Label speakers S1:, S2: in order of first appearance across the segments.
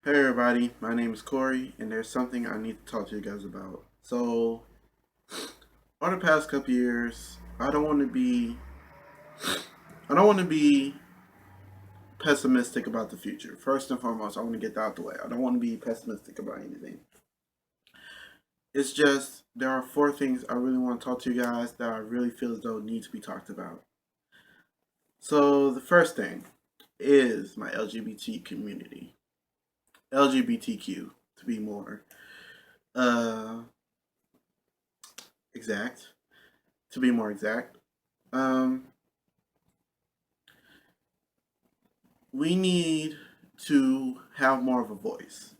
S1: Hey everybody, my name is Corey, and there's something I need to talk to you guys about. Over the past couple years, I don't want to be pessimistic about the future. First and foremost, I want to get that out the way. I don't want to be pessimistic about anything. It's just there are four things I really want to talk to you guys that I really feel as though need to be talked about. So the first thing is my LGBT community, LGBTQ to be more uh, exact. To be more exact. Um, we need to have more of a voice.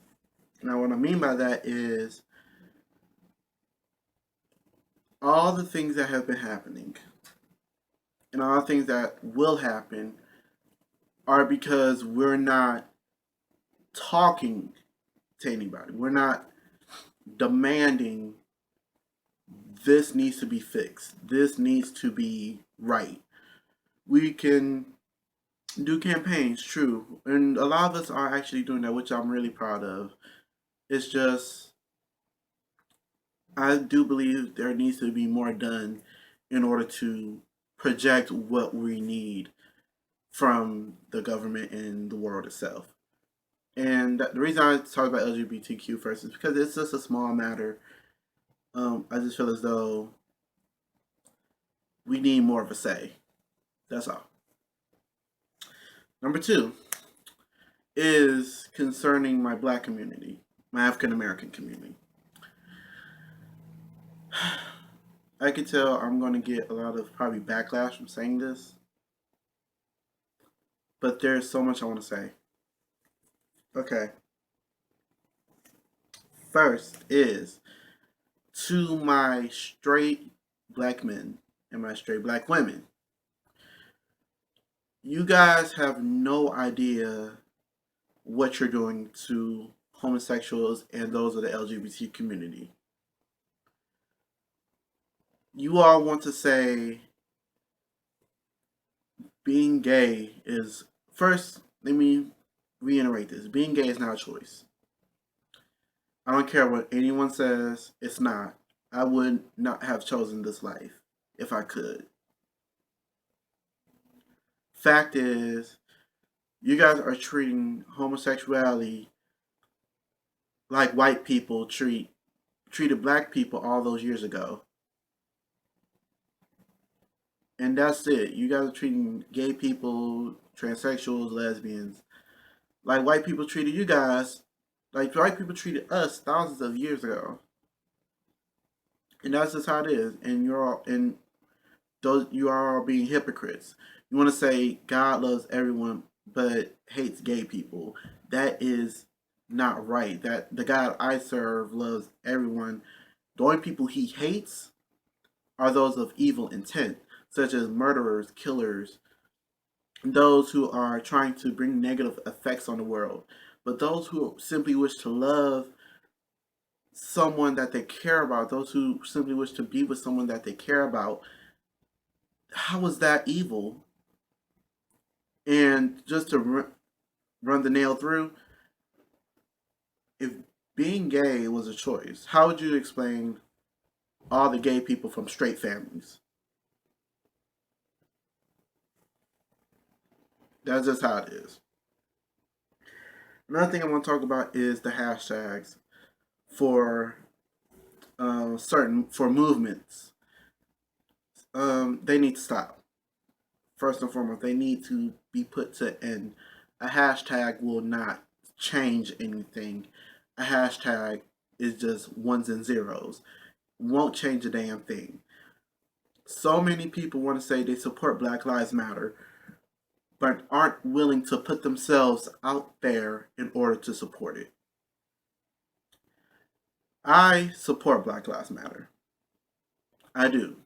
S1: Now, what I mean by that is all the things that have been happening and all the things that will happen are because we're not talking to anybody. We're not demanding this needs to be fixed. This needs to be right. We can do campaigns, true. And a lot of us are actually doing that, which I'm really proud of. It's just I do believe there needs to be more done in order to project what we need from the government and the world itself. And the reason I talk about LGBTQ first is because it's just a small matter. I just feel as though we need more of a say. That's all. Number two is concerning my black community, my African American community. I can tell I'm going to get a lot of probably backlash from saying this, but there's so much I want to say. Okay. First is to my straight black men and my straight black women. You guys have no idea what you're doing to homosexuals and those of the LGBT community. You all want to say being gay is first, let me reiterate this. Being gay is not a choice. I don't care what anyone says, it's not. I would not have chosen this life if I could. Fact is, you guys are treating homosexuality like white people treated black people all those years ago. And that's it. You guys are treating gay people, transsexuals, lesbians, like white people treated you guys, like white people treated us thousands of years ago. And that's just how it is. And you are all being hypocrites. You want to say God loves everyone but hates gay people. That is not right. That the God I serve loves everyone. The only people he hates are those of evil intent, such as murderers, killers, those who are trying to bring negative effects on the world. But those who simply wish to love someone that they care about, those who simply wish to be with someone that they care about, how is that evil? And just to run the nail through, if being gay was a choice, how would you explain all the gay people from straight families? That's just how it is. Another thing I want to talk about is the hashtags for certain for movements. They need to stop. First and foremost, they need to be put to end. A hashtag will not change anything. A hashtag is just ones and zeros. Won't change a damn thing. So many people want to say they support Black Lives Matter, but aren't willing to put themselves out there in order to support it. I support Black Lives Matter. I do.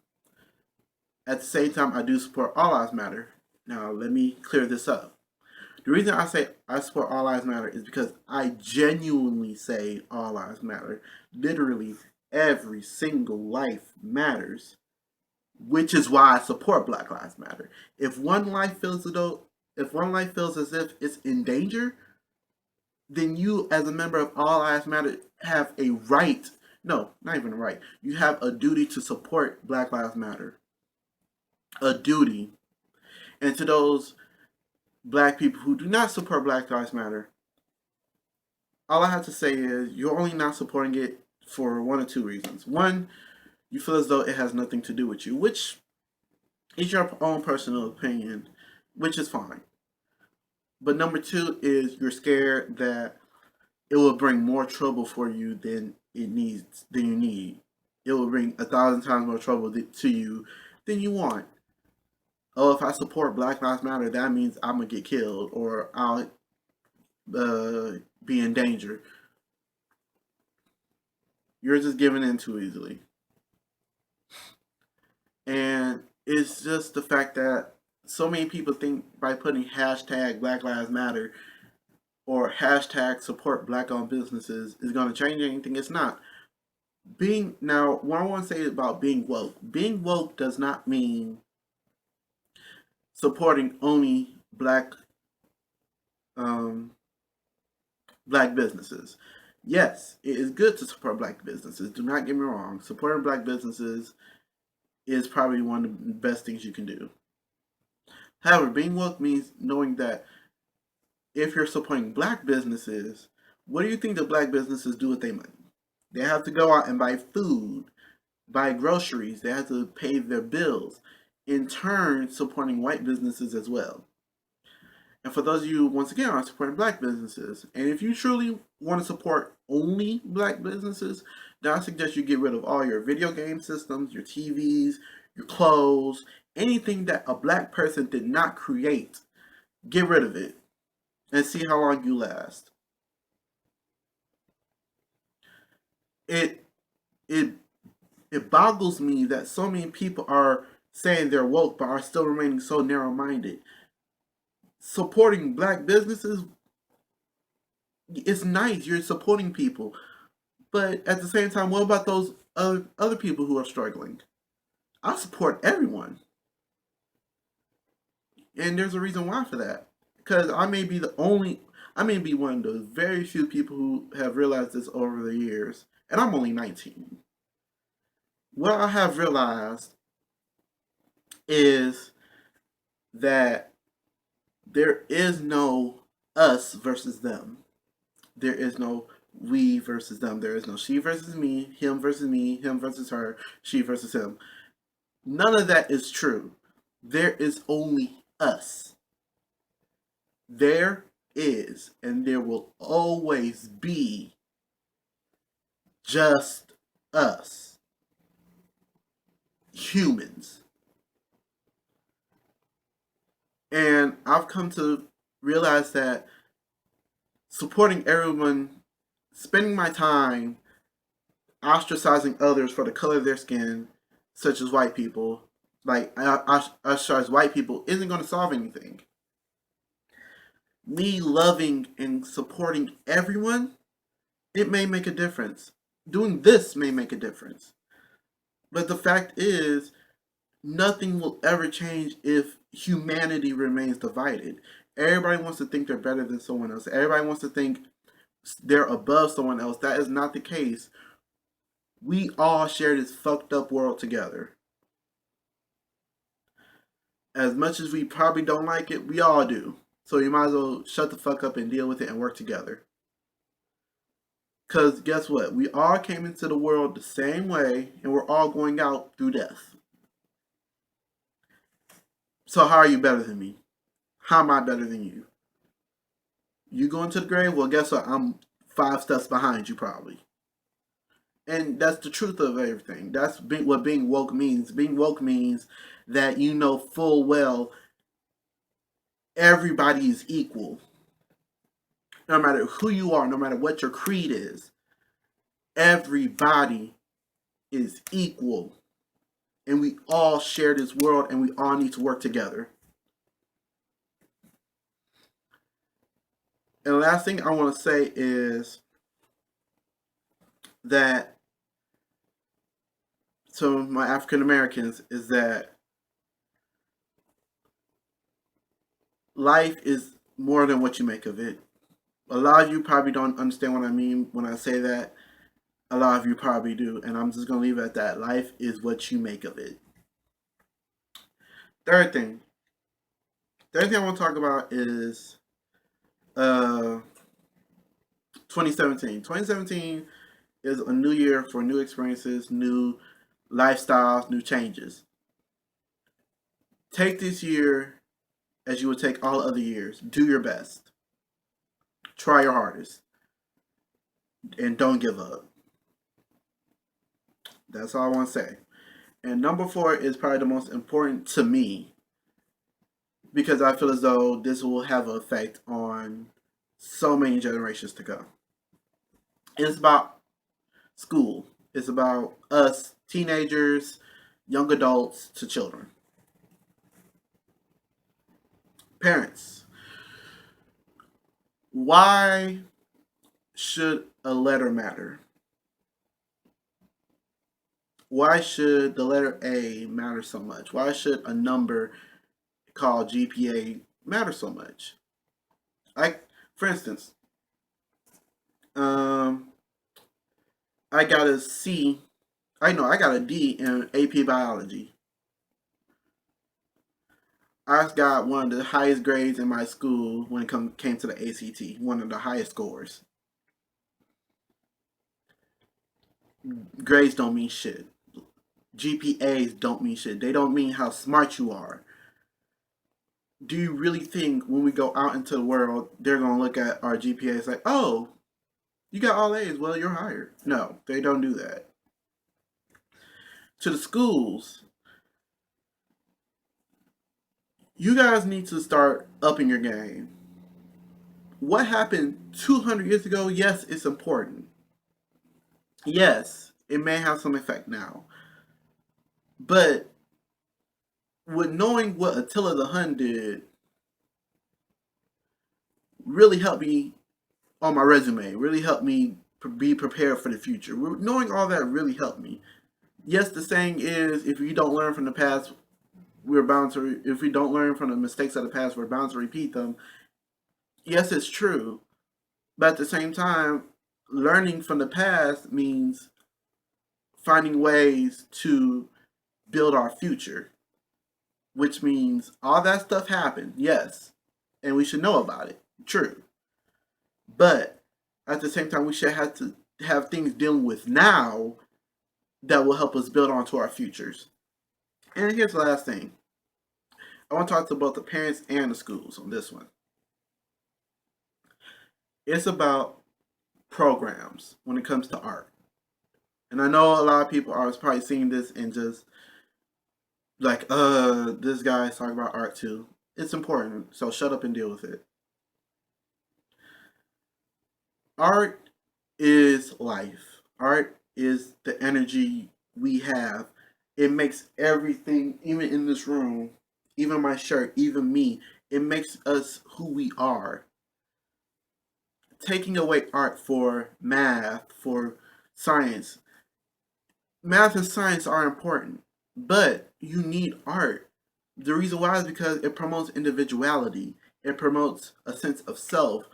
S1: At the same time, I do support All Lives Matter. Now, let me clear this up. The reason I say I support All Lives Matter is because I genuinely say All Lives Matter. Literally, every single life matters, which is why I support Black Lives Matter. If one life feels as though, if one life feels as if it's in danger, then you, as a member of All Lives Matter, have a right. No, not even a right. You have a duty to support Black Lives Matter. A duty. And to those black people who do not support Black Lives Matter, all I have to say is you're only not supporting it for one or two reasons. One, you feel as though it has nothing to do with you, which is your own personal opinion, which is fine. But number two is you're scared that it will bring more trouble for you than you need. It will bring 1,000 times more trouble to you than you want. Oh, if I support Black Lives Matter, that means I'm gonna get killed or I'll be in danger. You're just giving in too easily. And it's just the fact that so many people think by putting hashtag Black Lives Matter or hashtag support black owned businesses is going to change anything. It's not. What I want to say about being woke does not mean supporting only um, black businesses. Yes, it is good to support black businesses. Do not get me wrong. Supporting black businesses is probably one of the best things you can do. However, being woke means knowing that if you're supporting black businesses, what do you think the black businesses do with their money? They have to go out and buy food, buy groceries, they have to pay their bills, in turn supporting white businesses as well. And for those of you, once again, are supporting black businesses, and if you truly want to support only black businesses, then I suggest you get rid of all your video game systems, your TVs, your clothes, anything that a black person did not create. Get rid of it and see how long you last. It it it boggles me that so many people are saying they're woke but are still remaining so narrow minded. Supporting black businesses, it's nice, you're supporting people. But at the same time, what about those other people who are struggling? I support everyone. And there's a reason why for that. Because I may be one of those very few people who have realized this over the years. And I'm only 19. What I have realized is that there is no us versus them. There is no we versus them. There is no she versus me, him versus her, she versus him. None of that is true. There is only us. There is, and there will always be just us. Humans. And I've come to realize that supporting everyone, spending my time ostracizing others for the color of their skin, such as white people, like ostracize white people, isn't going to solve anything. Me loving and supporting everyone, it may make a difference. Doing this may make a difference. But the fact is, nothing will ever change if humanity remains divided. Everybody wants to think they're better than someone else. Everybody wants to think they're above someone else. That is not the case. We all share this fucked up world together. As much as we probably don't like it, we all do. So you might as well shut the fuck up and deal with it and work together. Because guess what? We all came into the world the same way and we're all going out through death. So how are you better than me? How am I better than you? You going to the grave? Well, guess what? I'm 5 steps behind you probably. And that's the truth of everything. That's what being woke means. Being woke means that you know full well everybody is equal. No matter who you are, no matter what your creed is, everybody is equal. And we all share this world and we all need to work together. And the last thing I want to say is that to my African Americans is that life is more than what you make of it. A lot of you probably don't understand what I mean when I say that. A lot of you probably do, and I'm just gonna leave it at that. Life is what you make of it. Third thing. Third thing I want to talk about is uh 2017. 2017 is a new year for new experiences, new lifestyles, new changes. Take this year as you would take all other years. Do your best. Try your hardest. And don't give up. That's all I want to say. And number four is probably the most important to me because I feel as though this will have an effect on so many generations to come. It's about school. It's about us, teenagers, young adults to children. Parents, why should a letter matter? Why should the letter A matter so much? Why should a number called GPA matter so much? Like, for instance, um, I got a C. I know I got a D in AP Biology. I got one of the highest grades in my school when it came to the ACT, one of the highest scores. Grades don't mean shit. GPAs don't mean shit. They don't mean how smart you are. Do you really think when we go out into the world, they're going to look at our GPAs like, oh, you got all A's, well, you're hired? No, they don't do that. To the schools, you guys need to start upping your game. What happened 200 years ago, yes, it's important. Yes, it may have some effect now. But with knowing what Attila the Hun did really helped me on my resume, really helped me be prepared for the future. Knowing all that really helped me. Yes, the saying is if you don't learn from the past, we're bound to, if we don't learn from the mistakes of the past, we're bound to repeat them. Yes, it's true. But at the same time, learning from the past means finding ways to build our future, which means all that stuff happened, yes, and we should know about it, true. But at the same time, we should have to have things dealing with now that will help us build onto our futures. And here's the last thing. I want to talk to both the parents and the schools on this one. It's about programs when it comes to art. And I know a lot of people are probably seeing this and just like, this guy's talking about art too. It's important, so shut up and deal with it. Art is life. Art is the energy we have. It makes everything, even in this room, even my shirt, even me, it makes us who we are. Taking away art for math, for science, math and science are important, but you need art. The reason why is because it promotes individuality. It promotes a sense of self.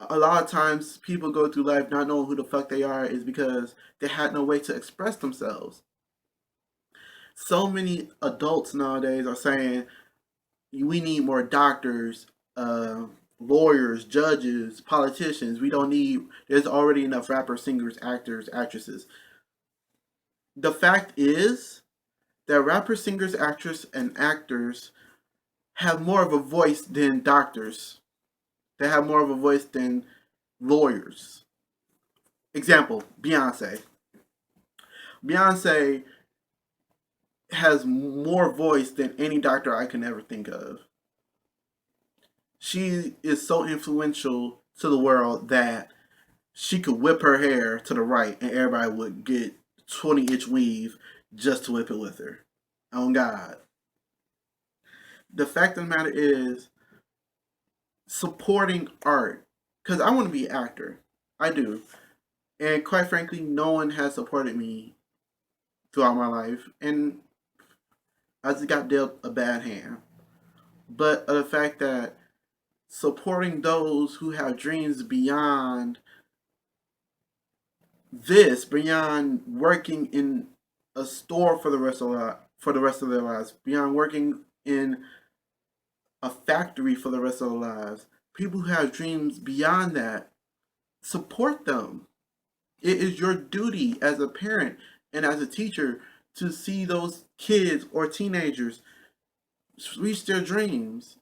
S1: A lot of times people go through life not knowing who the fuck they are is because they had no way to express themselves. So many adults nowadays are saying we need more doctors, lawyers, judges, politicians. We don't need, there's already enough rappers, singers, actors, actresses. The fact is that rappers, singers, actors, and actors have more of a voice than doctors. They have more of a voice than lawyers. Example, Beyonce. Beyonce has more voice than any doctor I can ever think of. She is so influential to the world that she could whip her hair to the right and everybody would get 20-inch weave just to whip it with her. On God. The fact of the matter is supporting art. Because I want to be an actor. I do. And quite frankly, no one has supported me throughout my life. And I just got dealt a bad hand. But the fact that supporting those who have dreams beyond this, beyond working in a store for the rest of their lives, beyond working in a factory for the rest of their lives. People who have dreams beyond that, support them. It is your duty as a parent and as a teacher to see those kids or teenagers reach their dreams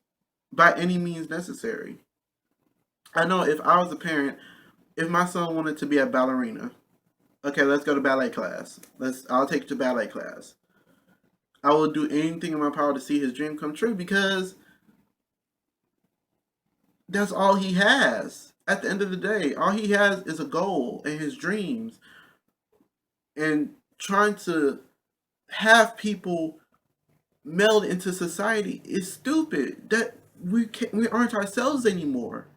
S1: by any means necessary. I know if I was a parent, if my son wanted to be a ballerina, okay, let's go to ballet class. I'll take you to ballet class. I will do anything in my power to see his dream come true because that's all he has. At the end of the day, all he has is a goal and his dreams. And trying to have people meld into society is stupid. That we aren't ourselves anymore.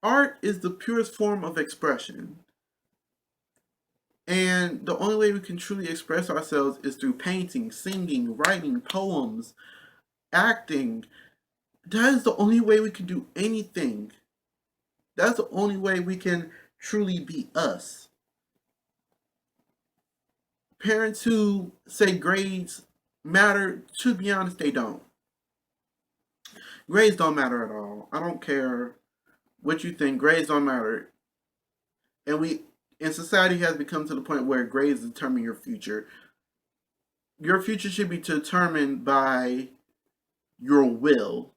S1: Art is the purest form of expression. And the only way we can truly express ourselves is through painting, singing, writing, poems, acting. That is the only way we can do anything. That's the only way we can truly be us. Parents who say grades matter, to be honest, they don't. Grades don't matter at all. I don't care what you think, grades don't matter. And society has become to the point where grades determine your future. Your future should be determined by your will.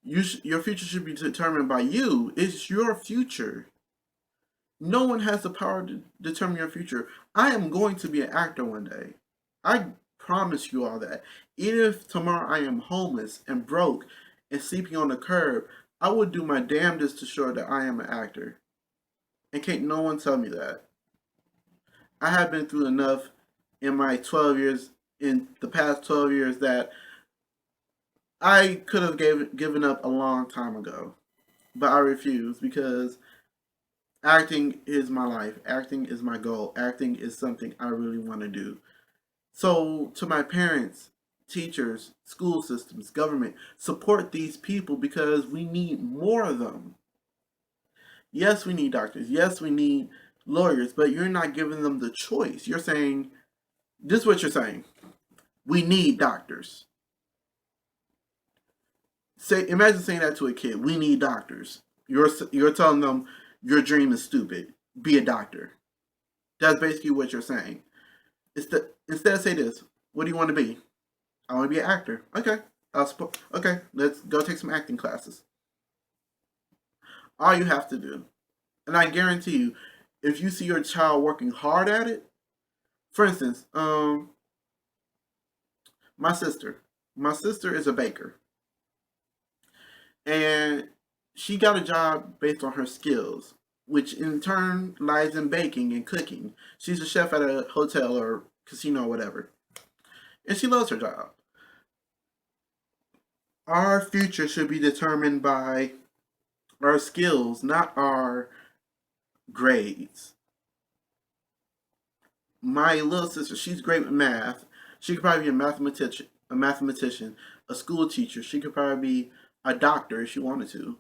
S1: Your future should be determined by you. It's your future. No one has the power to determine your future. I am going to be an actor one day. I promise you all that. Even if tomorrow I am homeless and broke and sleeping on the curb, I would do my damnedest to show that I am an actor. And can't no one tell me that. I have been through enough in my 12 years, in the past 12 years, that I could have given up a long time ago. But I refuse because acting is my life. Acting is my goal. Acting is something I really want to do. So, to my parents, teachers, school systems, government, support these people because we need more of them. Yes, we need doctors. Yes, we need lawyers, but you're not giving them the choice. You're saying, this is what you're saying. We need doctors. Imagine saying that to a kid. We need doctors. You're telling them your dream is stupid. Be a doctor. That's basically what you're saying. Instead, say this. What do you want to be? I want to be an actor. Okay. Okay. Let's go take some acting classes. All you have to do, and I guarantee you, if you see your child working hard at it, for instance, my sister, my sister is a baker, and she got a job based on her skills, which in turn lies in baking and cooking. She's a chef at a hotel or casino or whatever, and she loves her job. Our future should be determined by our skills, not our grades. My little sister, she's great with math. She could probably be a school teacher. She could probably be a doctor if she wanted to.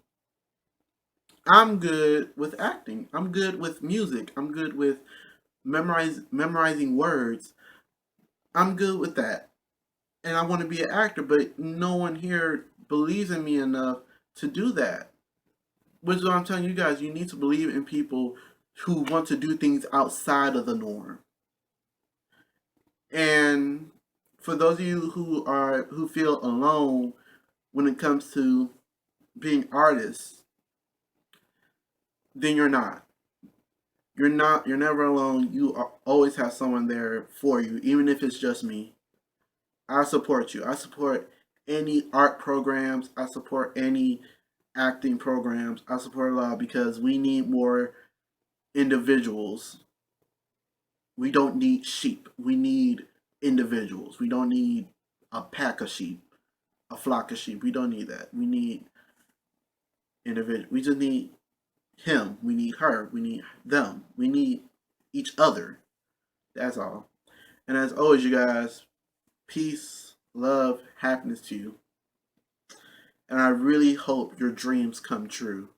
S1: I'm good with acting. I'm good with music. I'm good with memorizing words. I'm good with that. And I want to be an actor, but no one here believes in me enough to do that. Which is what I'm telling you guys, you need to believe in people who want to do things outside of the norm. And for those of you who feel alone when it comes to being artists, then you're not. You're never alone. Always have someone there for you, even if it's just me. I support you. I support any art programs. I support any acting programs. I support a lot because we need more individuals. We don't need sheep. We need individuals. We don't need a pack of sheep, a flock of sheep. We don't need that. We need individual. We just need him. We need her. We need them. We need each other. That's all. And as always, you guys, peace, love, happiness to you. And I really hope your dreams come true.